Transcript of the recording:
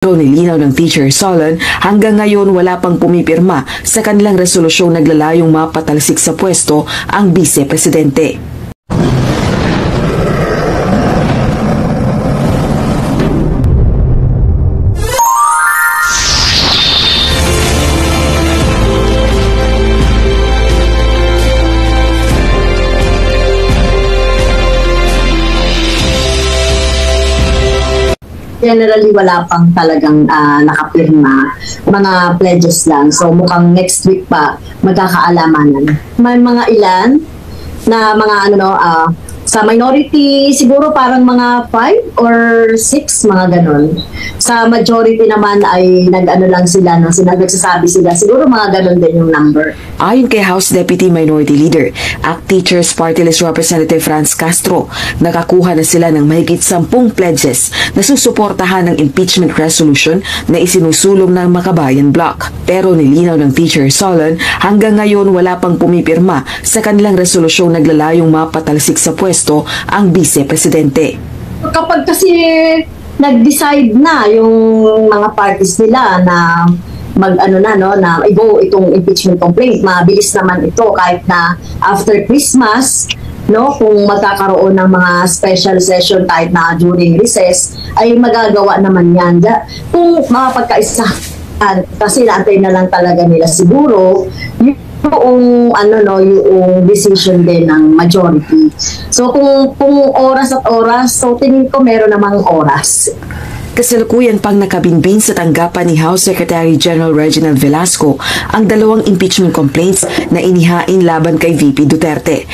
Pero nilinaw ng Teacher Solon, hanggang ngayon wala pang pumipirma sa kanilang resolusyong naglalayong mapatalsik sa pwesto ang Vice-Presidente. Generally, wala pang talagang nakapirma. Mga pledges lang. So, mukhang next week pa magkakaalamanan. May mga ilan na mga sa minority, siguro parang mga 5 or 6, mga ganun. Sa majority naman ay lang sila, nagsasabi sila, siguro mga ganun din yung number. Ayon kay House Deputy Minority Leader, ACT Teachers Party List Representative Franz Castro, nakakuha na sila ng mahigit 10 pledges na susuportahan ng impeachment resolution na isinusulong ng Makabayan Bloc. Pero nilinaw ng Teacher Solon, hanggang ngayon wala pang pumipirma sa kanilang resolusyong naglalayong mapatalsik sa pwesto ang Vice-Presidente. Kapag kasi nag-decide na yung mga parties nila na na i-go itong impeachment complaint, mabilis naman ito kahit na after Christmas, kung magkakaroon ng mga special session kahit na during recess, ay magagawa naman yan. Kung mapagkaisahan, kasi naantay na lang talaga nila siguro yung decision din ng majority. So kung oras at oras, so tingin ko meron namang oras. Kasalukuyan pang nakabinbin sa tanggapan ni House Secretary General Reginald Velasco ang 2 impeachment complaints na inihain laban kay VP Duterte.